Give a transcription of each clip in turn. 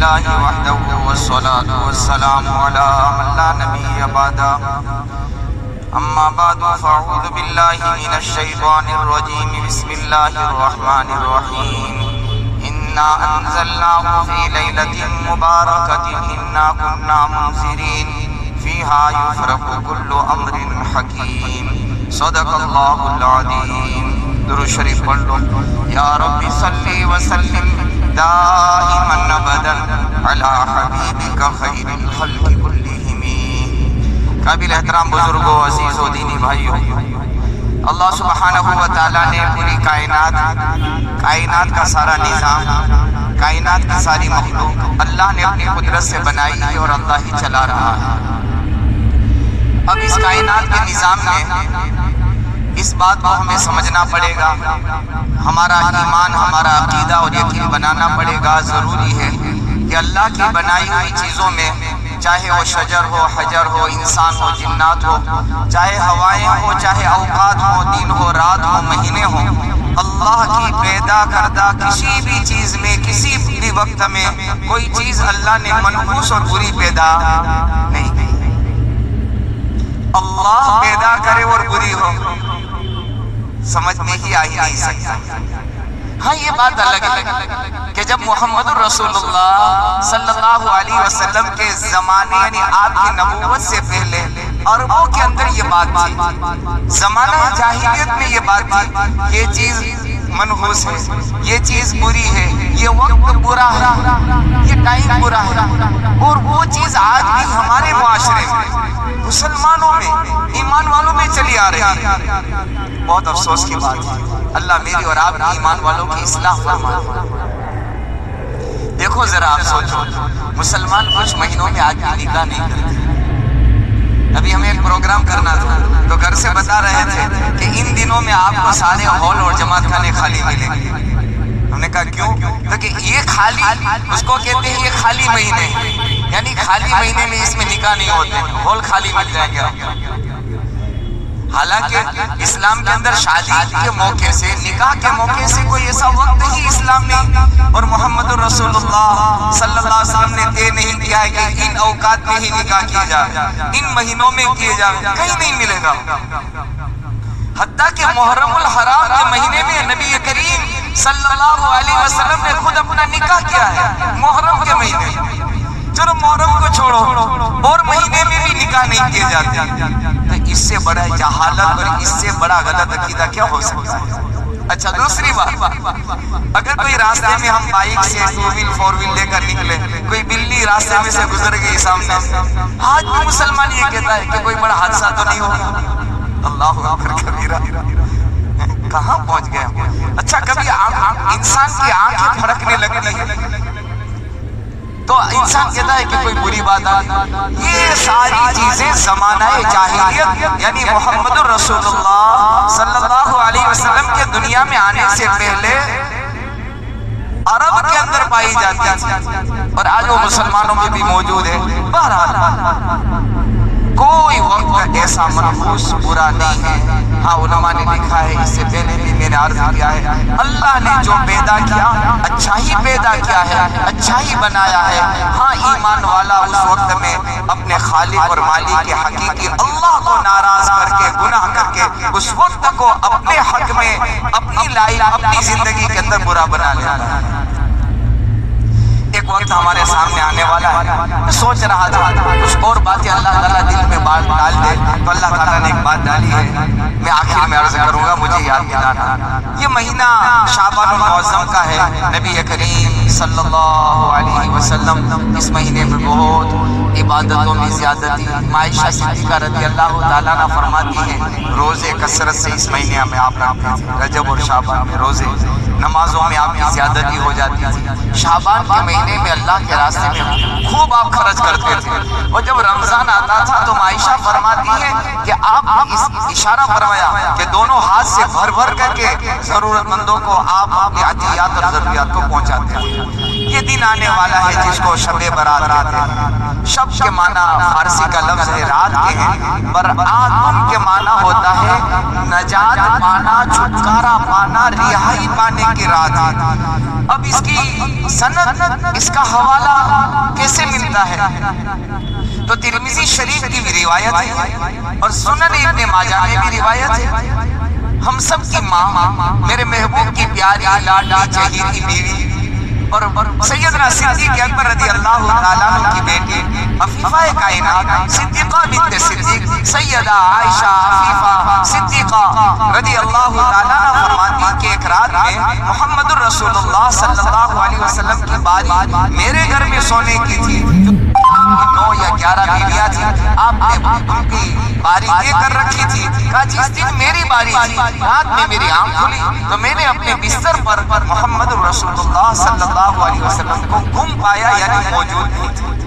لله وحده والصلاة والسلام على من لا نبي بعده أما بعد فأعوذ بالله من الشيطان الرجيم بسم الله الرحمن الرحيم إنا أنزلناه في ليلة مباركة إنا كنا منذرين فيها يفرق كل أمر حكيم صدق الله العظيم. درود شریف پڑھ لو. یا رب صلی وسلم دائما ابدا علی حبیبک خیر الخلق کلہم. قابل احترام بزرگوں، عزیزوں، دینی بھائیوں، اللہ سبحانہ و تعالیٰ نے پوری کائنات کا سارا نظام، کائنات کی ساری مخلوق اللہ نے اپنی قدرت سے بنائی ہے اور اللہ ہی چلا رہا ہے. اب اس کائنات کے نظام میں اس بات کو ہمیں سمجھنا پڑے گا، ہمارا ایمان، ہمارا عقیدہ اور یقین بنانا پڑے گا. ضروری ہے کہ اللہ کی بنائی ہوئی چیزوں میں، چاہے وہ شجر ہو، حجر ہو، انسان ہو، جنات ہو، چاہے ہوائیں ہو، چاہے اوقات ہو، دن ہو، رات ہو، مہینے ہو، اللہ کی پیدا کردہ کسی بھی چیز میں، کسی بھی وقت میں کوئی چیز اللہ نے منحوس اور بری پیدا نہیں کی. اللہ پیدا کرے اور بری ہو، سمجھ میں ہی آ ہی نہیں سکتا. ہاں یہ بات الگ ہے کہ جب محمد رسول اللہ صلی اللہ علیہ وسلم کے زمانے یعنی آپ کی نبوت سے پہلے عربوں کے اندر یہ بات تھی، زمانہ جاہلیت میں یہ بات تھی، یہ چیز منحوس ہے، یہ چیز بری ہے، یہ وقت برا ہے، یہ ٹائم برا ہے. اور وہ چیز آج بھی ہمارے معاشرے میں، مسلمانوں میں، ایمان والوں میں چلی آ رہی ہے. بہت افسوس کی بات ہے. اللہ میری اور آپ کی ایمان والوں کی اصلاح فرمائے. دیکھو ذرا آپ سوچو، مسلمان کچھ مہینوں میں آج بھی نکاح نہیں کرتے. ابھی ہمیں ایک پروگرام کرنا تھا تو گھر سے بتا رہے تھے کہ ان دنوں میں آپ کو سارے ہال اور جماعت خانے خالی ملیں گے. ہم نے کہا کیوں؟ تو کہ یہ خالی، اس کو کہتے ہیں یہ خالی مہینے، یعنی خالی مہینے میں اس میں نکاح نہیں ہوتے، ہال خالی مل جائیں گے. حالانکہ اسلام کے اندر شادی کے موقع سے، نکاح کے موقع سے کوئی ایسا وقت ہی اسلام نے اور محمد رسول اللہ صلی اللہ علیہ وسلم نے طے نہیں کیا ہے کہ ان اوقات میں ہی نکاح کیا جائے، ان مہینوں میں کیے جائے، کہیں نہیں ملے گا. حتیٰ کہ محرم الحرام کے مہینے میں نبی کریم صلی اللہ علیہ وسلم نے خود اپنا نکاح کیا ہے محرم کے مہینے. چلو محرم کو چھوڑو، اور مہینے میں بھی نکاح نہیں کیے جاتے. تو اس سے بڑا جہالت اور اس سے بڑا غلط عقیدہ کیا ہو سکتا ہے؟ اچھا دوسری بات، اگر کوئی راستے میں ہم بائک سے 2 ویل 4 ویل لے کر نکلے، کوئی بلی راستے میں سے گزر گئی سامنے، آج بھی مسلمان یہ کہتا ہے کہ کوئی بڑا حادثہ تو نہیں ہوگا. اللہ اکبر کبیرہ، کہاں پہنچ گئے. اچھا کبھی انسان کی آنکھیں پھڑکنے لگتی ہیں تو انسان کہتا ہے کہ کوئی بری بات آئی. یہ ساری چیزیں زمانہ جاہلیت یعنی محمد رسول اللہ صلی اللہ علیہ وسلم کے دنیا میں آنے سے پہلے عرب کے اندر پائی جاتی ہیں اور آج وہ مسلمانوں میں بھی موجود ہے. بہرحال کوئی وقت ایسا منحوس برا نہیں ہے. ہاں علماء نے لکھا ہے، اس سے پہلے بھی میں نے عرض کیا ہے، اللہ نے جو پیدا کیا اچھا ہی پیدا کیا ہے، اچھا ہی بنایا ہے. ہاں ایمان والا اس وقت میں اپنے خالق اور مالک کے حقیقی اللہ کو ناراض کر کے، گناہ کر کے اس وقت کو اپنے حق میں، اپنی لائف، اپنی زندگی کے اندر برا بنا لیتا ہے. ایک وقت ہمارے سامنے آنے والا ہے. میں سوچ رہا تھا کچھ اور باتیں اللہ تعالیٰ دل میں بات ڈال دے تو اللہ تعالیٰ نے ایک بات ڈالی ہے، میں آخر میں عرض کروں گا، مجھے یاد دلانا. یہ مہینہ شعبان المعظم کا ہے. نبی کریم صلی اللہ علیہ وسلم اس مہینے میں بہت عبادتوں میں زیادتی. عائشہ صدیقہ رضی اللہ تعالیٰ عنہ فرماتی ہیں روزے کثرت سے اس مہینے میں آپ رکھتے تھے. رجب اور شعبان میں روزے، نمازوں میں آپ کی زیادتی ہو جاتی تھی. شعبان کے مہینے میں اللہ کے راستے میں خوب آپ خرچ کرتے تھے. اور جب رمضان آتا تھا تو عائشہ فرماتی ہے کہ آپ اس اشارہ فرمایا کہ دونوں ہاتھ سے بھر بھر کر کے ضرورت مندوں کو آپ اپنی عطیات اور ضروریات کو پہنچاتے ہیں. یہ دن آنے والا ہے جس کو شب برات کہتے ہیں. شب کے معنی فارسی کا لفظ ہے رات کے ہیں، برآت کے معنی ہوتا ہے نجات پانا، چھٹکارا پانا، رہائی پانے کی رات. اب اس کی سند، اس کا حوالہ کیسے ملتا ہے؟ تو ترمذی شریف کی بھی روایت ہے اور سنن ابن ماجہ میں بھی روایت ہے۔ ہم سب کی ماں، میرے محبوب کی پیاری لاڈلی چہیتی بیوی اور سیدنا صدیق اکبر رضی اللہ تعالیٰ عنہ کی بیٹی عفیفہ کائنات صدیقہ بنت صدیق سیدہ عائشہ عفیفہ صدیقہ رضی اللہ تعالیٰ عنہ فرماتی کہ ایک رات میں محمد الرسول اللہ صلی اللہ علیہ وسلم کی باری میرے گھر میں سونے کی تھی۔ 9 یا 11 بیویاں تھیں، آپ نے ان کی باری دے کر رکھی تھی۔ کہا جس دن میری باری تھی، رات میں میری آنکھ کھلی تو میں نے اپنے بستر پر محمد الرسول اللہ صلی اللہ علیہ وسلم کو گم پایا، یعنی موجود نہیں تھے۔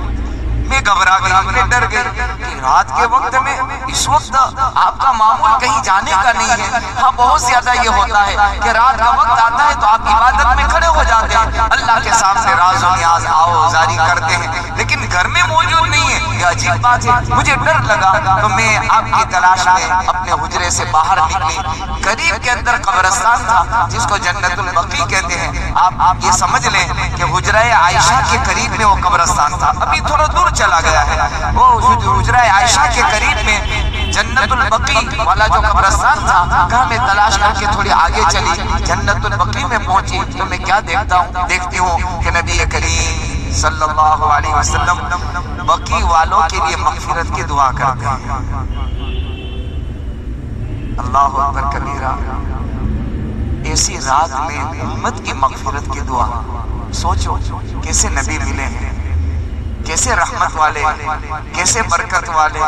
میں گھبرا گئی، میں ڈر گئی کہ رات کے وقت میں، اس وقت آپ کا معمول کہیں جانے کا نہیں ہے۔ ہاں بہت زیادہ یہ ہوتا ہے کہ رات کا وقت آتا ہے تو آپ عبادت میں کھڑے ہو جاتے ہیں، اللہ کے سامنے راز و نیاز آؤ زاری کرتے ہیں، لیکن گھر میں موجود نہیں ہے۔ یہ عجیب بات ہے، مجھے ڈر لگا تو میں آپ کی تلاش میں اپنے حجرے سے باہر نکلی۔ قریب کے اندر قبرستان تھا جس کو جنت البقیع کہتے ہیں۔ آپ یہ سمجھ لیں کہ حجرہ عائشہ کے قریب میں وہ قبرستان تھا، ابھی تھوڑا دور چلا گیا ہے۔ وہ حجرہ عائشہ کے قریب میں جنت البقیع والا جو قبرستان تھا، کہاں میں تلاش کر کے تھوڑی آگے چلی، جنت البقیع میں پہنچی تو میں کیا دیکھتی ہوں کہ نبی کریم صلی اللہ علیہ وسلم بقیع والوں کے لیے مغفرت کی دعا کرتے ہیں۔ اللہ اکبر کبیرہ، ایسی رات میں امت کی مغفرت کی دعا، سوچو کیسے نبی ملے ہیں، کیسے رحمت والے، کیسے برکت والے،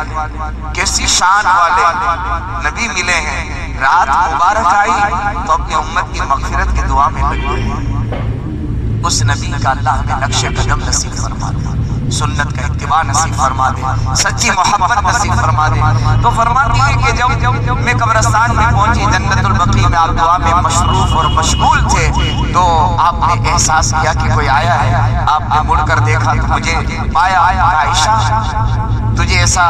کیسی شان والے نبی ملے ہیں۔ رات مبارک آئی تو اپنی امت کی مغفرت کی دعا میں لگ گئے۔ اس نبی کا اللہ ہمیں نقش قدم نصیب فرما دے، سنت کا اتباع نصیب فرما دے، سچی محبت نصیب فرما دے۔ تو فرماتی ہے کہ جب میں قبرستان میں پہنچی جنت البقیع میں، آپ دعا میں مشروف اور مشغول تھے تو آپ نے احساس کیا کہ کوئی آیا ہے۔ آپ نے مڑ کر دیکھا تو مجھے پایا، عائشہ تجھے ایسا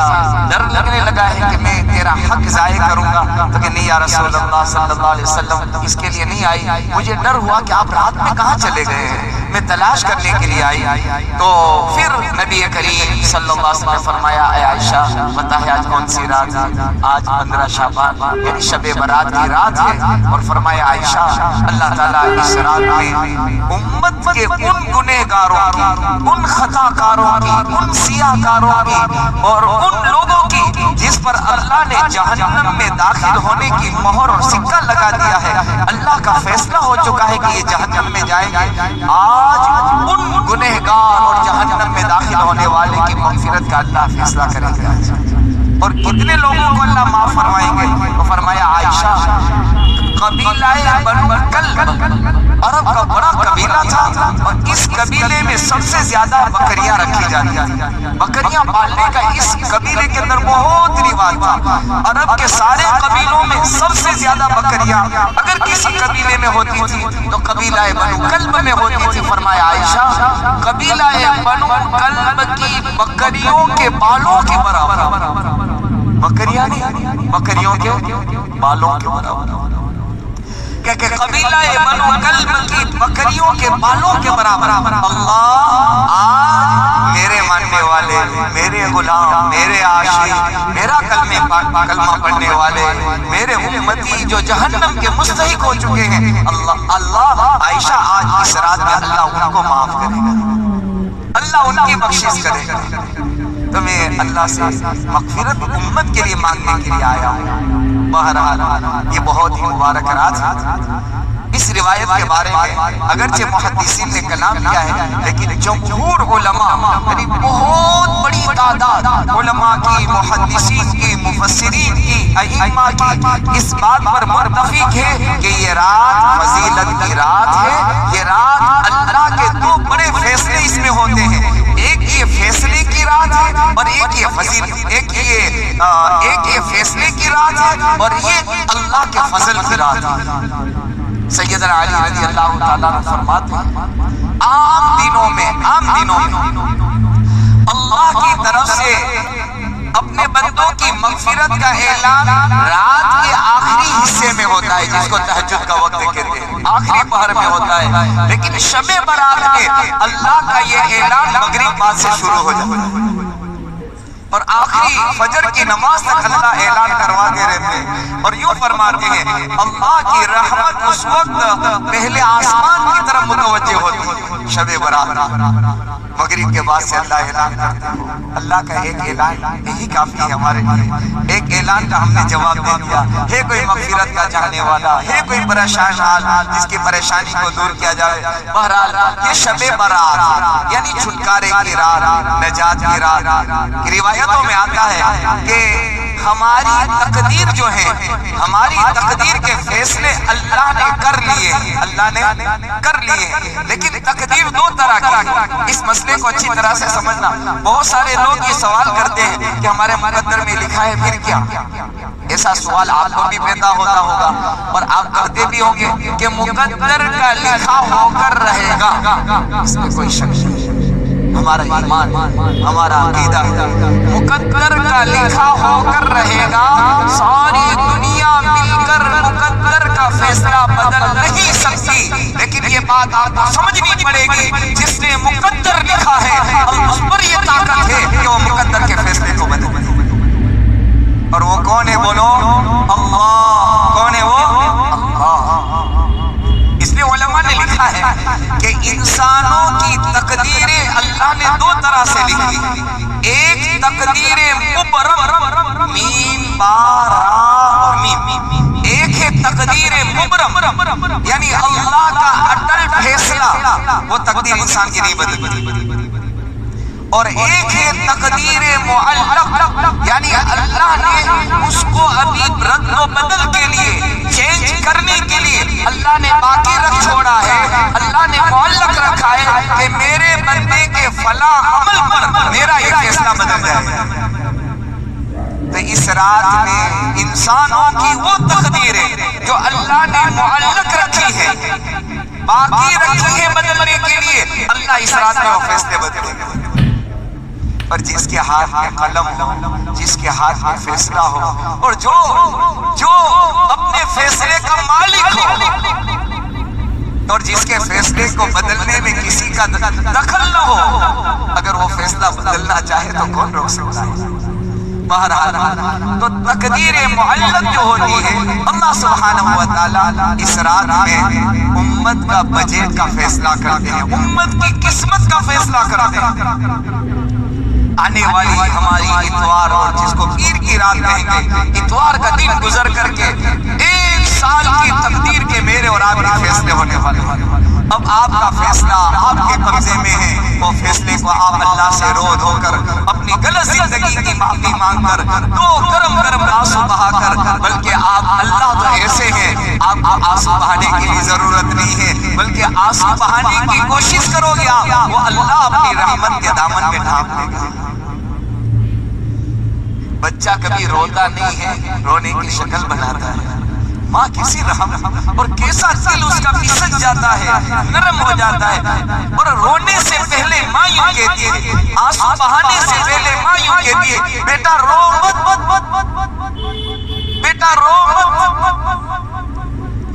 ڈر لگنے لگا ہے کہ میں تیرا حق ضائع کروں گا؟ تو کہ نہیں یا رسول اللہ صلی اللہ علیہ وسلم، اس کے لیے نہیں آئی، مجھے ڈر ہوا کہ آپ رات میں کہاں چلے گئے ہیں، میں تلاش کرنے کے لیے آئی۔ تو پھر نبی کریم صلی اللہ علیہ وسلم نے فرمایا اے عائشہ پتہ ہے آج کون سی رات ہے؟ آج 15 شعبان یعنی شب برات کی رات ہے۔ اور فرمایا عائشہ اللہ تعالیٰ اس رات میں امت کے ان گنہگاروں کی، ان خطا کاروں کی، ان سیاہ کاروں کی اور ان لوگوں کی جس پر اللہ نے جہنم میں داخل ہونے کی مہر اور سکہ لگا دیا ہے، اللہ کا فیصلہ ہو چکا ہے کہ یہ جہنم میں جائیں گے، آج ان گنہگار اور جہنم میں داخل ہونے والے کی مغفرت کا اللہ فیصلہ کرے گا۔ اور کتنے لوگوں کو اللہ معاف فرمائیں گے؟ تو فرمایا عائشہ قبیلہ بنو کلب عرب کا بڑا قبیلہ تھا اور اس قبیلے میں سب سے زیادہ بکریاں رکھی جاتی ہیں، بکریاں پالنے کا اس قبیلے کے اندر بہت رواج تھا۔ عرب کے سارے قبیلوں میں سب سے زیادہ بکریاں اگر کسی قبیلے میں ہوتی تھی تو قبیلہ بنو کلب میں ہوتی تھی۔ فرمایا عائشہ قبیلہ بنو کلب کی بکریوں کے بالوں کے برابر، بکریاں نہیں، بکریوں کے بالوں کے برابر، کہ قبیلہ بنو کلب کی بکریوں کے بالوں کے برابر۔ اللہ آج میرے ماننے والے، میرے غلام، میرے عاشق، میرا کلمہ پڑھنے والے، میرے امتی جو جہنم کے مستحق ہو چکے ہیں، اللہ عائشہ آج اس رات میں اللہ ان کو معاف کرے گا، اللہ ان کی بخشش کرے گا۔ تو میں اللہ سے مغفرت امت کے لیے مانگنے کے لیے آیا ہوں۔ بہرحال یہ بہت ہی مبارک رات ہے۔ اس روایت کے بارے میں اگرچہ محدثین نے کلام کیا ہے، لیکن جمہور علماء یعنی بہت بڑی تعداد علماء کی، محدثین کی، مفسرین کی، ائمہ کی اس بات پر متفق ہے کہ یہ رات فضیلت کی رات ہے۔ یہ رات اللہ کے دو بڑے فیصلے اس میں ہوتے ہیں، ایک یہ فیصلے کی رات ہے اور ایک یہ فیصلے کی رات ہے اور یہ اللہ کے فضل کی رات ہے۔ سیدنا علی رضی اللہ تعالیٰ عنہ فرماتے ہیں عام دنوں میں اللہ کی طرف سے اپنے بندوں کی مغفرت کا اعلان رات کے آخری حصے میں ہوتا جائے جس کو تہجد کا وقت کہتے ہیں، آخری پہر میں ہوتا ہے، لیکن شب برات میں اللہ کا یہ اعلان مغرب بعد سے شروع ہو جاتا ہے اور آخری فجر کی نماز تک اللہ اعلان کرواتے رہتے ہیں اور یوں فرماتے ہیں اللہ کی رحمت اس وقت پہلے آسمان کی طرف متوجہ ہوتی ہے شب برات مغرب کے بعد سے اللہ اعلان کرتے ہیں۔ اللہ کا ایک اعلان یہی کافی ہے ہمارے لیے، ایک اعلان کا ہم نے جواب دے دیا ہے۔ کوئی مغفرت کا چاہنے والا ہے، کوئی پریشان حال جس کی پریشانی کو دور کیا جائے، بہرحال یہ شب برات یعنی چھٹکارے کی رات، نجات کی رات کی روایتوں میں آتا ہے کہ ہماری تقدیر جو ہے، ہماری تقدیر کے فیصلے اللہ نے کر لیے، اللہ نے کر لیے، لیکن تقدیر دو طرح کی۔ اس مسئلے کو اچھی طرح سے سمجھنا، بہت سارے لوگ یہ سوال کرتے ہیں کہ ہمارے مقدر میں لکھا ہے پھر کیا؟ ایسا سوال آپ کو بھی پیدا ہوتا ہوگا اور آپ کرتے بھی ہوں گے کہ مقدر کا لکھا ہو کر رہے گا، اس میں کوئی شک نہیں۔ ہمارا ایمان، ہمارا عقیدہ مقدر کا لکھا ہو کر رہے گا، ساری دنیا مل کر مقدر کا فیصلہ بدل نہیں سکتی، لیکن یہ بات آپ کو سمجھنی پڑے گی جس نے مقدر لکھا ہے اس پر یہ طاقت ہے کہ وہ مقدر کے فیصلے کو بدل دے۔ اور وہ کون ہے بولو؟ اللہ۔ کون ہے وہ؟ اللہ۔ اس لیے علماء نے لکھا ہے کہ انسانوں کی تقدیریں اللہ نے دو طرح سے لکھی، ایک تقدیر مبرم میم با را اور میم، ایک ہے تقدیر مبرم یعنی اللہ کا اٹل فیصلہ، وہ تقدیر انسان کی نہیں بدلتی، اور ایک ہے تقدیر معلق یعنی اللہ نے اس کو ابھی رد و بدل کے لیے، چینج کرنے کے لیے اللہ نے باقی رکھ چھوڑا ہے، اللہ نے معلق رکھا ہے کہ میرے بندے کے فلاں عمل پر میرا یہ فیصلہ بدل جائے۔ تو اس رات میں انسانوں کی وہ تقدیر ہے جو اللہ نے معلق رکھی ہے، باقی رکھی ہے بدلنے کے لیے، اللہ اس رات میں وہ فیصلے بدلے گا۔ اور جس کے ہاتھ میں قلم ہو، جس کے ہاتھ میں فیصلہ ہو، اور جو اپنے فیصلے کا مالک ہو، اور جس کے فیصلے کو بدلنے میں کسی کا دخل نہ ہو، اگر وہ فیصلہ بدلنا چاہے تو کون روک سکتا ہے؟ بہرحال تو تقدیر معلق جو ہوتی ہے، اللہ سبحانہ و تعالی اس رات میں امت کا بجٹ کا فیصلہ کرتے ہیں، امت کی قسمت کا فیصلہ کرتے ہیں۔ آنے والی ہماری اتوار، اور جس کو پیر کی رات کہیں گے، اتوار کا دن گزر کر کے ایک سال کی تقدیر کے میرے اور آپ کے فیصلے ہونے والے ہیں۔ اب آپ کا فیصلہ آپ کے قبضے میں ہے، وہ فیصلے کو آپ اللہ سے رو دھو کر، اپنی غلط زندگی کی معافی مانگ کر، دو گرم گرم آنسو بہا کر، بلکہ آپ اللہ تو ایسے ہیں، آپ کو آنسو بہانے کی بھی ضرورت نہیں ہے، بلکہ آنسو بہانے کی کوشش کرو گے آپ، وہ اللہ اپنی رحمت کے دامن میں ڈھانپ لے گا۔ بچہ کبھی روتا نہیں ہے، رونے کی شکل بناتا ہے، ماں کسی رحم اور کیسا دل اس کا پسک جاتا ہے، نرم ہو جاتا ہے، اور رونے سے پہلے ماں یوں کہتی ہے، آنسو بہانے سے پہلے ماں یوں کہتی ہے، بیٹا رو مت، بیٹا رو مت۔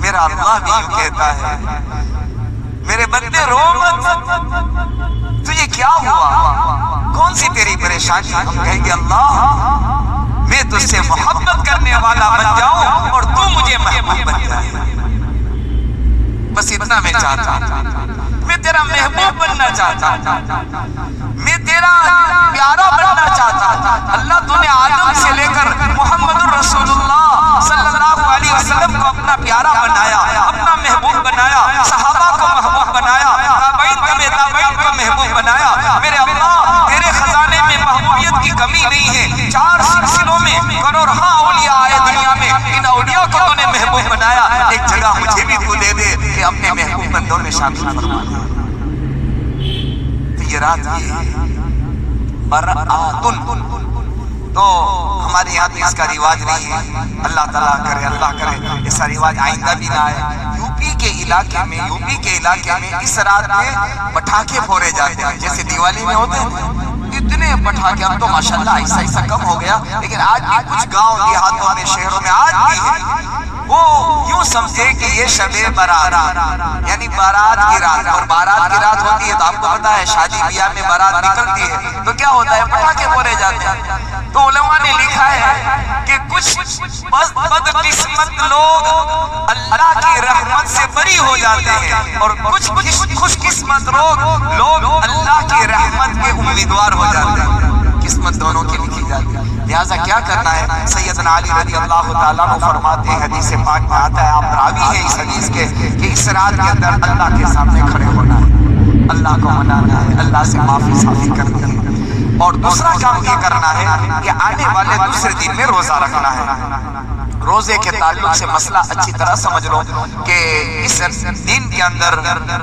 میرا اللہ بھی یوں کہتا ہے، میرے بندے رو مت، تجھے کیا ہوا، کون سی تیری پریشانی؟ ہم کہیں گے اللہ میں تجھ سے محبت کرنے والا بن جاؤں اور تو مجھے محبوب بن جائے، بس اتنا میں چاہتا ہوں، میں تیرا محبوب بننا چاہتا ہوں، میں تیرا پیارا بننا چاہتا ہوں۔ اللہ تو نے آدم سے لے کر محمد رسول اللہ صلی اللہ علیہ وسلم کو اپنا پیارا بنایا، اپنا محبوب بنایا، صحابہ کو محبوب بنایا، تابعین کو محبوب بنایا۔ میرے اللہ تیرے خزانے میں محبوبیت کی کمی نہیں ہے، 4 سلسلوں میں کروڑہا اولیاء آئے دنیا میں، ان اولیاء کو تو نے محبوب بنایا، ایک جگہ مجھے بھی تو دے دے کہ اپنے محبوب بندوں میں شامل فرما۔ تو یہ رات برآتن، تو ہمارے یہاں تو اس کا رواج نہیں ہے، اللہ تعالیٰ کرے، اللہ کرے اس کا رواج آئندہ بھی نہ آئے۔ یوپی کے علاقے میں اس رات میں پٹاخے پھوڑے جاتے ہیں، جیسے دیوالی میں ہوتے ہیں، اتنے پٹاخے، اب تو ماشاءاللہ ایسا کم ہو گیا، لیکن آج بھی کچھ گاؤں دیہاتوں میں شہروں میں آج بھی ہے، وہ یوں یوں سمجھے کہ یہ شب برات یعنی بارات کی رات، اور بارات کی رات ہوتی ہے تو آپ کو پتا ہے شادی بیاہ میں بارات نکلتی ہے تو کیا ہوتا ہے، پٹاخے پھوڑے جاتے ہیں۔ تو علماء نے لکھا ہے کہ کچھ بدقسمت لوگ اللہ کی رحمت سے بری ہو جاتے ہیں اور کچھ خوش قسمت لوگ اللہ کی رحمت کے امیدوار ہو جاتے ہیں۔ قسمت دونوں کی لکھی جاتی ہے، لہٰذا کیا کرنا ہے۔ سیدنا علی رضی اللہ تعالیٰ عنہ فرماتے ہیں، حدیث پاک میں آتا ہے، آپ راوی ہیں اس حدیث کے، کہ اس رات کے اندر اللہ کے سامنے کھڑے ہونا ہے، اللہ کو منانا ہے، اللہ سے معافی صافی کرنی ہے، اور دوسرا کام یہ کرنا ہے کہ آنے والے دوسرے دن میں روزہ رکھنا ہے۔ روزے کے تعلق سے مسئلہ اچھی طرح سمجھ لو کہ اس دن کے اندر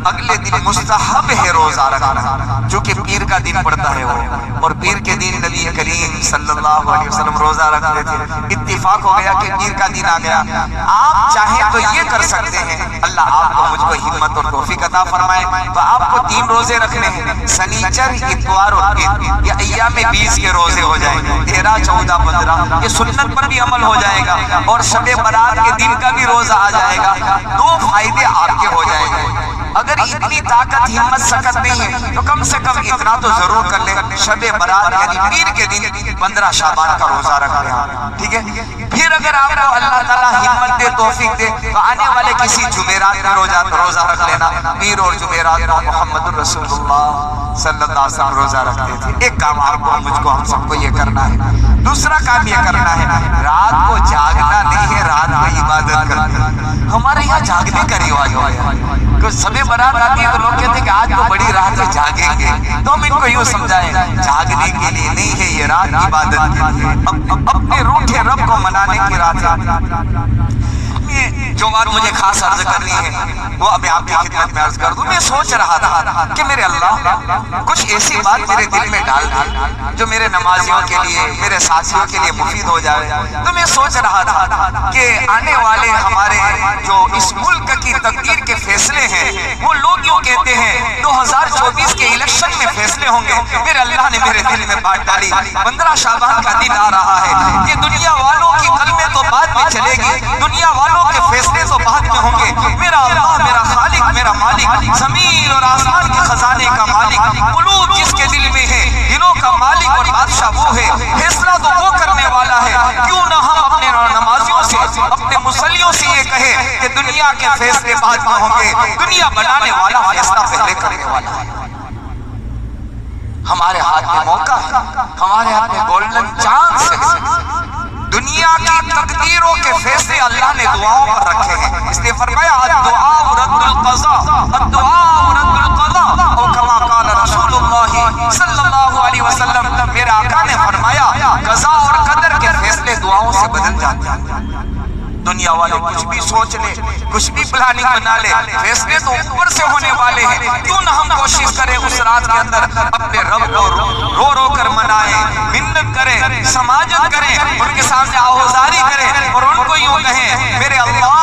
اگلے دن مستحب ہے روزہ رکھنا، چونکہ پیر کا دن پڑتا ہے وہ، اور پیر کے دن نبی کریم صلی اللہ علیہ وسلم روزہ رکھتے تھے۔ اتفاق ہو گیا کہ پیر کا دن آ گیا، آپ چاہیں تو یہ کر سکتے ہیں، اللہ آپ کو مجھ کو ہمت اور توفیق عطا فرمائے، تو آپ کو 3 روزے رکھنے ہیں، سنیچر، اتوار اور عید، یا ایام 20 کے روزے ہو جائیں گے، 13، 14، 15، یہ سنت پر بھی عمل ہو جائے گا، اور شب برات کے دن کا بھی روزہ آ جائے گا، 2 فائدے آپ کے ہو جائیں گے۔ اگر اتنی طاقت ہمت سکت نہیں ہے تو کم سے کم اتنا تو ضرور کر لیں، شب برات یعنی پیر کے دن 15 شعبان کا روزہ رکھ لیں، ٹھیک ہے۔ پھر اگر آپ کو اللہ تعالیٰ ہمت دے، توفیق دے، تو آنے والے کسی جمعرات میں روزہ رکھ لینا۔ پیر اور جمعرات کو محمد رسول اللہ صلی اللہ علیہ وسلم روزہ رکھتے تھے۔ ایک کام آپ کو، مجھ کو، ہم سب کو یہ کرنا ہے۔ دوسرا کام یہ کرنا ہے، رات کو جاگنا نہیں ہے، رات میں عبادت کرنا ہے۔ ہمارے یہاں جاگنے کا رواج ہو گیا، کہ شب برات آتی ہے تو لوگ کہتے ہیں کہ آج تو بڑی رات ہے، جاگیں گے، تو ہم ان کو یوں سمجھائیں، جاگنے کے لیے نہیں ہے یہ رات، عبادت کے لیے، اپنے روٹھے رب کو منانے کی رات ہے۔ جو بات مجھے خاص عرض کرنی ہے وہ اب آپ کی خدمت میں عرض کر دوں۔ میں سوچ رہا تھا کہ میرے اللہ کچھ ایسی بات میرے دل میں ڈال دے جو میرے نمازیوں کے لیے، میرے ساتھیوں کے لیے مفید ہو جائے۔ تو میں سوچ رہا تھا کہ آنے والے ہمارے جو اس ملک کی تقدیر کے فیصلے ہیں، وہ لوگ یوں کہتے ہیں 2024 کے الیکشن میں فیصلے ہوں گے۔ میرے اللہ نے میرے دل میں بات ڈالی، 15 شعبان کا دن آ رہا ہے، یہ دنیا والوں کی کلمے تو بعد میں چلے گی، دنیا والوں کے فیصلے تو بعد میں ہوں گے۔ میرا اللہ، میرا خالق، میرا مالک، زمین اور آسمان کے خزانے کا مالک، قلوب جس کے دل میں ہے، دلوں کا مالک اور بادشاہ وہ ہے، فیصلہ تو وہ کرنے والا ہے۔ کیوں نہ ہم اپنے نمازیوں سے، اپنے مصلیوں سے یہ کہیں کہ دنیا کے فیصلے بعد میں ہوں گے، دنیا بنانے والا فیصلہ پہلے کرنے والا ہے۔ ہمارے ہاتھ میں موقع ہے، ہمارے ہاتھ میں گولڈن چانس ہے۔ دنیا کی تقدیروں کے فیصلے اللہ نے دعاؤں پر رکھے ہیں، اس لیے فرمایا الدعاء رد القضاء، الدعاء رد القضاء، او کما قال رسول اللہ صلی اللہ علیہ وسلم۔ میرے آقا نے فرمایا قضاء اور قدر کے فیصلے دعاؤں سے بدل جاتے ہیں۔ دنیا والے کچھ بھی سوچ لے، کچھ بھی پلاننگ بنا لے، فیصلے تو اوپر سے ہونے والے ہیں۔ کیوں نہ ہم کوشش کریں اس رات کے اندر اپنے رب کو رو رو کر منائیں، منت کریں، سماجت کریں، ان کے سامنے آہوزاری کریں، اور ان کو یوں کہیں میرے اللہ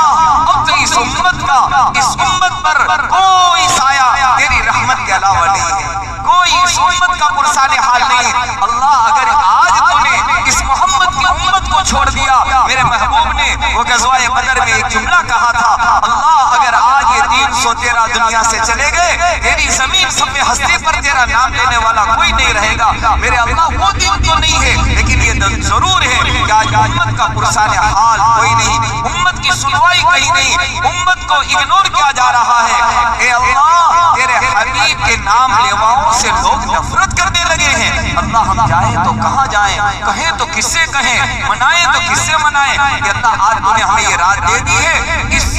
اب تو اس امت پر کوئی سایہ تیری رحمت کے علاوہ نہیں ہے، کوئی اس امت کا پرسان حال نہیں ہے۔ اللہ اگر آج تو نے اس محمد کی امت کو چھوڑ دیا، میرے محبوب نے وہ غزوہ بدر میں ایک جملہ کہا تھا، اللہ اگر آج یہ 313 دنیا سے چلے گئے، تیری زمین سب ہستی پر تیرا نام لینے والا کوئی نہیں رہے گا۔ میرے اللہ وہ دن تو نہیں ہے، لیکن یہ دن ضرور ہے کہ آج امت کا پرسان حال کوئی نہیں، امت کی سنوائی کہیں نہیں، امت کو اگنور کیا جا رہا ہے۔ اے اللہ تیرے حبیب کے نام لیواؤں سے لوگ نفرت کرنے لگے ہیں۔ اللہ ہم جائیں تو کہاں جائیں، کہیں تو کس سے کہیں، منائیں تو کس سے منائیں۔ کہ اللہ آج تو نے ہمیں یہ رات دے دی ہے، اس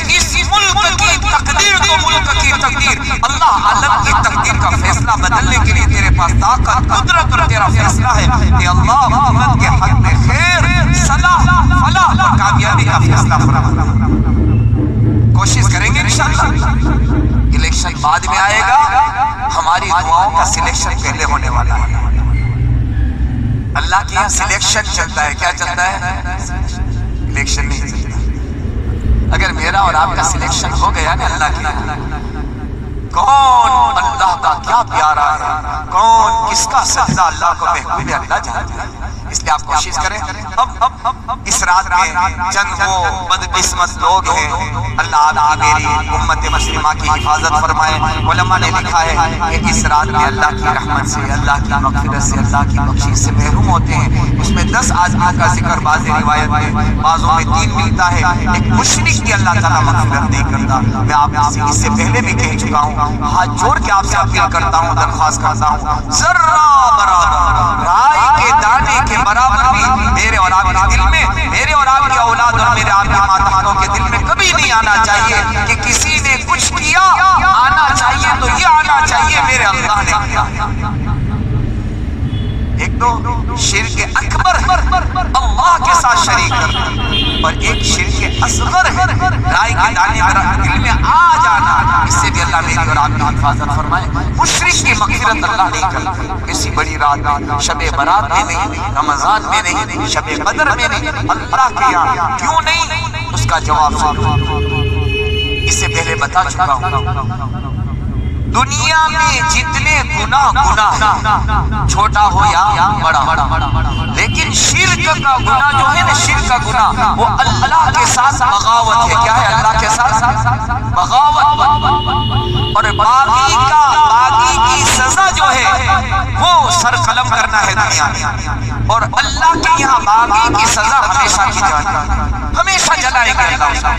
ملک کی تقدیر تو ملک کی تقدیر، اللہ عالم کی تقدیر کا فیصلہ بدلنے کے لیے تیرے پاس طاقت، قدرت اور تیرا فیصلہ ہے۔ کہ اللہ امت کے حق میں خیر، صلاح، فلاح اور کامیابی کا فیصلہ فرما۔ کوشش کریں گے انشاءاللہ۔ الیکشن بعد میں آئے گا، ہماری دعاؤں کا سلیکشن پہلے ہونے والا ہے۔ اللہ کے یہاں سلیکشن چلتا ہے، کیا چلتا ہے؟ سلیکشن نہیں چلتا۔ اگر میرا اور آپ کا سلیکشن ہو گیا نا اللہ کے یہاں، کون اللہ کا کیا پیارا ہے، کون کس کا سجدہ اللہ کو محبوب اللہ جانتا ہے۔ اس لیے آپ کوشش کریں. اب اس رات میں چند وہ بدقسمت لوگ ہیں، اللہ آپ کی میری امت مسلمہ کی حفاظت فرمائے. علماء نے لکھا ہے کہ اس رات میں اللہ کی رحمت سے، اللہ کی مغفرت سے، اللہ کی بخشش سے محروم ہوتے ہیں. اس میں 10 آدمیوں کا ذکر بعض روایت میں، بعضوں میں 3 ملتا ہے. ایک مشرک کی اللہ تعالیٰ مغفرت نہیں کرتا. میں آپ سے اس سے پہلے بھی کہہ چکا ہوں، ہاتھ جوڑ کے آپ سے اپیل کرتا ہوں، درخواست کرتا ہوں، ذرہ برابر رائے کے دانے کے برابر بھی میرے اور آپ کے دل میں، میرے اور آپ کی اولاد اور میرے آپ کے ماتحتوں کے دل میں کبھی نہیں آنا چاہیے کہ کسی نے کچھ کیا. آنا چاہیے تو یہ آنا چاہیے میرے اللہ نے کیا. ایک تو شرک اکبر اللہ کے ساتھ شریک کرنا، اور ایک شرک اصغر ہے رائے کے دانے دل میں آ جانا. اس سے بھی اللہ میری اور آپ کی حفاظت فرمائے. مشرک کی مغفرت اللہ نہیں کرتا. اسی بڑی رات میں، شب برات میں نہیں، رمضان میں نہیں، شب قدر میں نہیں، اللہ کے یہاں کیوں نہیں؟ اس کا جواب سنو. اس سے پہلے بتا چکا ہوں، دنیا میں جتنے گناہ چھوٹا ہو یا بڑا، لیکن شرک کا گناہ جو ہے نا، شرک کا گناہ وہ اللہ کے ساتھ بغاوت ہے. کیا ہے؟ اللہ کے ساتھ بغاوت. اور باغی کی سزا جو ہے وہ سر قلم کرنا ہے دنیا میں، اور اللہ کے یہاں باغی کی سزا ہمیشہ کی جائے گی، ہمیشہ جلائے گا اللہ.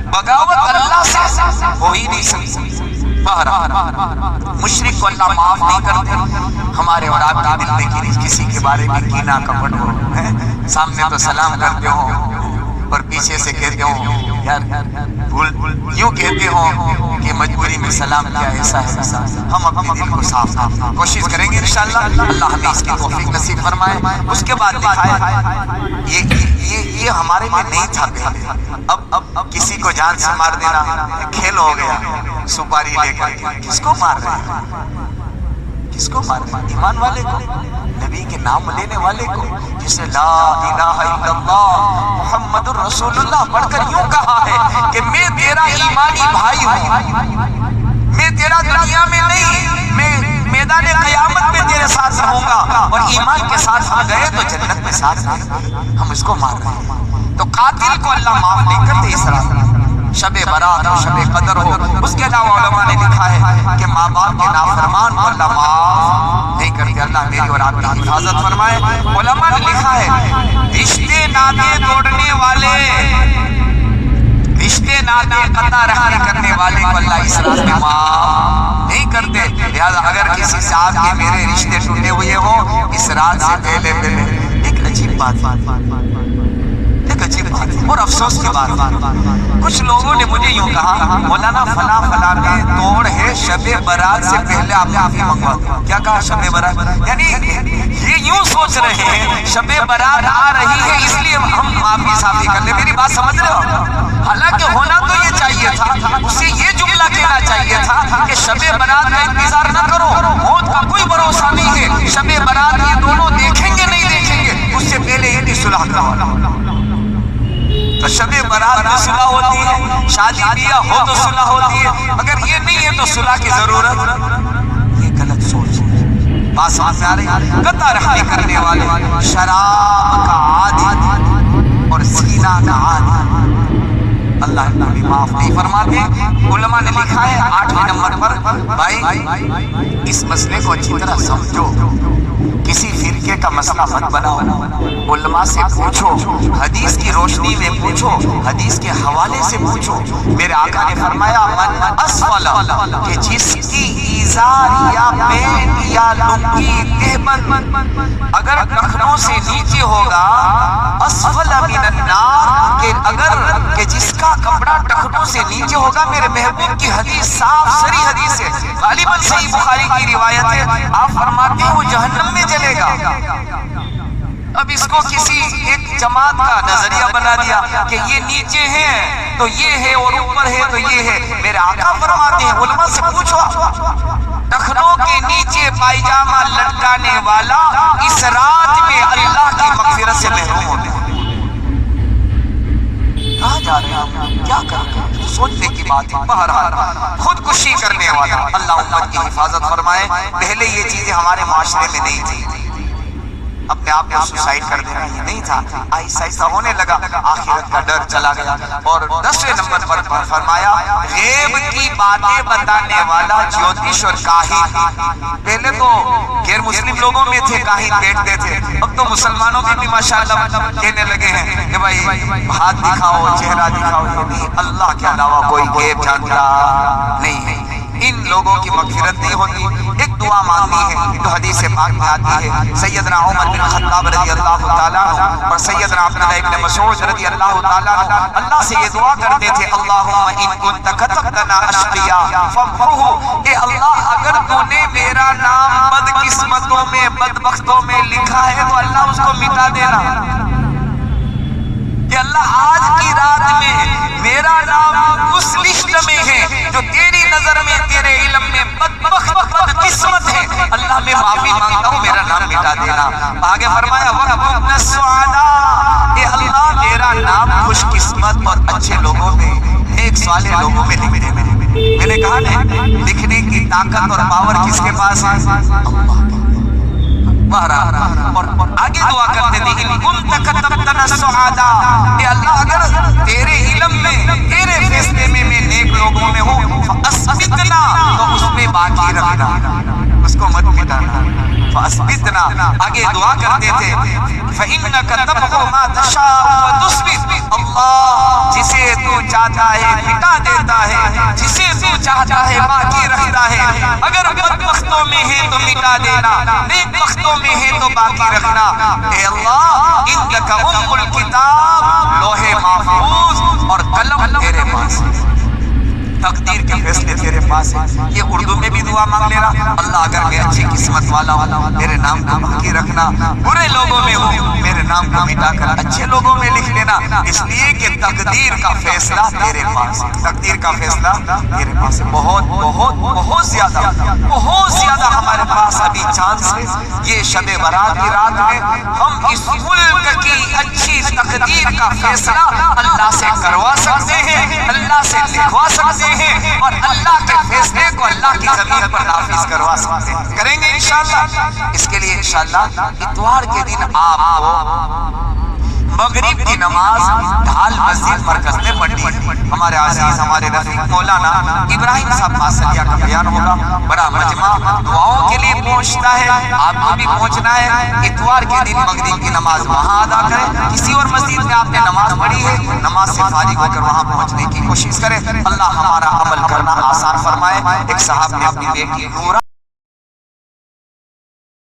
بغاوت اللہ سے ہو ہی نہیں سکتی. مشرک کو اللہ معاف نہیں کرتے. ہمارے اور آپ کے دل میں کسی کے بارے میں کینہ کپٹ ہو، سامنے تو سلام کرتے ہو اور پیچھے سے کہتے ہو یار یوں کہتے ہو کہ مجبوری میں سلام کیا، ایسا ہے ایسا. ہم اپنے دل کو صاف کوشش کریں گے انشاءاللہ. اللہ ہمیں اس کی توفیق نصیب فرمائے. اس کے بعد لکھا ہے یہ ہمارے میں نہیں تھا پہلے. اب کسی کو جان سے مار دینا کھیل ہو گیا. سپاری لے کر کس کو مار رہے ہیں؟ کس کو مار رہے ہیں؟ ایمان والے کو، نبی کے نام لینے والے کو، جسے لا الہ الا اللہ محمد الرسول اللہ پڑھ کر یوں کہا ہے کہ میں تیرا ایمانی بھائی ہوں، میں تیرا دنیا میں نہیں، میں میدان قیامت میں تیرے ساتھ رہوں گا. اور ایمان کے ساتھ ہم گئے تو جنت میں ساتھ رہے. ہم اس کو مار رہے ہیں. تو قاتل کو اللہ معاف نہیں کرتے. اس رات شب برات ہو، شب قدر ہو. اس کے علاوہ علماء نے لکھا ہے کہ ماں باپ کے نافرمان کو اللہ معاف نہیں کرتے. اللہ میری اور آپ کی حفاظت فرمائے. علماء نے لکھا ہے رشتے ناطے توڑنے والے، رشتے ناطے قطع رحمی کرنے والے کو اللہ اس رات میں معاف نہیں کرتے. لہذا اگر کسی سے آپ کے میرے رشتے ٹوٹے ہوئے ہوں، اس رات سے پہلے ایک عجیب بات اور افسوس کی بات، کچھ لوگوں نے مجھے یوں کہا مولانا فلاں فلاں میں توڑ ہے، شب برات سے پہلے آپ معافی منگوا دو. کیا کہا؟ شب برات، یعنی یہ یوں سوچ رہے ہیں شب برات آ رہی ہے اس لیے ہم معافی صافی کر لیں. میری بات سمجھ رہے ہو؟ حالانکہ ہونا تو یہ چاہیے تھا، اسے یہ جملہ کہنا چاہیے تھا کہ شب برات کا انتظار نہ کرو، موت کا کوئی بھروسہ نہیں ہے. شب برات یہ دونوں دیکھیں گے نہیں دیکھیں گے، اس سے پہلے یہ نہیں صلح کرو. تو شب برات میں صلح ہوتی ہے، شادی بیاہ ہو تو صلح ہوتی ہے، مگر یہ نہیں ہے تو صلح کی ضرورت. یہ غلط سوچ ہے. بات سمجھ میں آ رہی ہے؟ قطع رحمی کرنے والے، شراب کا عادی اور زنا کا عادی، اللہ بھی معاف نہیں فرماتے. علماء نے لکھا ہے 8ویں نمبر پر، بھائی اس مسئلے کو اچھی طرح سمجھو. کسی فرقے کا مسئلہ مت بناؤ. علماء سے پوچھو، حدیث کی روشنی میں پوچھو، حدیث کے حوالے سے پوچھو. میرے آقا نے فرمایا من اسفل، کہ جس کی ایزار یا پینٹ یا لنگی تہبند اگر ٹخنوں سے نیچے ہوگا، اسفل من النار، کہ اگر کہ جس کا کپڑا ٹخنوں سے نیچے ہوگا. میرے محبوب کی حدیث صاف سری حدیث ہے، غالباً صحیح بخاری کی روایت ہے. آپ فرماتے ہیں وہ جہنم میں جلے گا. اب اس کو کسی ایک جماعت کا نظریہ بنا دیا کہ یہ نیچے ہے تو یہ ہے اور اوپر ہے تو یہ ہے. میرے آقا فرماتے ہیں علماء سے پوچھو، ٹخنوں کے نیچے پائجامہ لٹکانے والا اس رات میں اللہ کی مغفرت سے محروم ہوتے ہیں. کہاں جا رہے ہیں؟ کیا کر رہے ہیں؟ سوچنے کی بات ہے. بہرحال خودکشی کرنے والا اللہ امت کی حفاظت فرمائے. پہلے یہ چیزیں ہمارے معاشرے میں نہیں تھی، اب اپنے آپ کو سوسائڈ کر دینا، یہ نہیں تھا، آہستہ آہستہ ہونے لگا، آخرت کا ڈر چلا گیا۔ اور 10ویں نمبر پر فرمایا غیب کی باتیں بتانے والا جیوتش اور کاہن۔ پہلے تو غیر مسلم لوگوں میں تھے کاہن بیٹھتے تھے، اب تو مسلمانوں میں بھی ماشاءاللہ کہنے لگے ہیں کہ بھائی ہاتھ دکھاؤ، چہرہ دکھاؤ، یہ نہیں، اللہ کے علاوہ کوئی غیب جانتا نہیں ہے۔ ان لوگوں کی مغفرت نہیں ہوتی۔ ایک دعا مانگنی ہے جو حدیث پاک میں آتی ہے، سیدنا عمر بن خطاب رضی اللہ تعالیٰ عنہ اور سیدنا عبداللہ ابن مسعود رضی اللہ تعالیٰ عنہ اللہ سے یہ دعا کرتے تھے، اللہم ان کنت کتبتنا اشقیا فامحوہ، اے اللہ اگر تو نے میرا نام بدقسمتوں میں بدبختوں میں لکھا ہے تو اللہ اس کو مٹا دینا۔ کہ اللہ آج کی رات میں میرا نام اس لسٹ میں ہے جو تیری نظر میں تیرے علم میں بدبخت بدقسمت ہے، اللہ میں معافی مانگتا ہوں، میرا نام مٹا دینا۔ آگے فرمایا وَرَبُّنَ السُّعَدَاء، اے اللہ میرا نام خوش قسمت اور اچھے لوگوں میں، نیک صالح لوگوں میں لکھ دے۔ میں نے کہا نا لکھنے کی طاقت اور پاور کس کے پاس ہے؟ اللہ۔ اور آگے دعا کرتے تھے ان کنت کتبتنا السعاداء، اے اللہ اگر تیرے علم میں تیرے فیصلے میں میں نیک لوگوں میں ہوں فاسبتنا، تو اس میں باقی رکھنا، اس کو مت مٹانا، فاسبتنا۔ آگے دعا کرتے تھے فإنك تمحو ما تشاء وتثبت، اللہ جسے تو چاہتا ہے مٹا دیتا ہے، جسے تو چاہتا ہے باقی رکھتا ہے۔ اگر بدبختوں میں ہے تو مٹا دینا، نیک بختوں میں ہے تو باقی رکھنا۔ اے اللہ انک ام الکتاب، لوح محفوظ اور قلم تیرے پاس ہے، تقدیر کے فیصلے تیرے پاس ہے۔ یہ اردو میں بھی دعا مانگ لینا، اللہ اگر میں اچھی قسمت والا ہوں میرے نام کو باقی رکھنا، برے لوگوں میں ہوں میرے نام کو مٹا کر اچھے لوگوں میں لکھ لینا، اس لیے کہ تقدیر کا فیصلہ تیرے پاس ہے، تقدیر کا فیصلہ تیرے پاس ہے۔ بہت بہت بہت زیادہ ہمارے پاس ابھی چانس ہے، یہ شب برات کی رات میں ہم اس ملک کی اچھی تقدیر کا فیصلہ اللہ سے کروا سکتے ہیں، اللہ سے لکھوا سکتے ہیں، اور اللہ کے فیصلے کو اللہ کی زمین پر نافذ کروا سکتے ہیں۔ کریں گے انشاءاللہ۔ اس کے لیے انشاءاللہ اتوار کے دن آپ کو مغرب کی نماز ڈھال مسجد مرکز میں پڑھنی ہے۔ ہمارے عزیز ہمارے رفیق مولانا ابراہیم صاحب ماسلیہ کا بیان ہوگا، بڑا مجمع دعاؤں کے لیے پہنچتا ہے، آپ کو بھی پہنچنا ہے۔ اتوار کے دن مغرب کی نماز وہاں ادا کریں، کسی اور مسجد میں آپ نے نماز پڑھی ہے نماز سے فارغ ہو کر وہاں پہنچنے کی کوشش کریں۔ اللہ ہمارا عمل کرنا آسان فرمائے۔ ایک صاحب نے اپنی بیٹی نورہ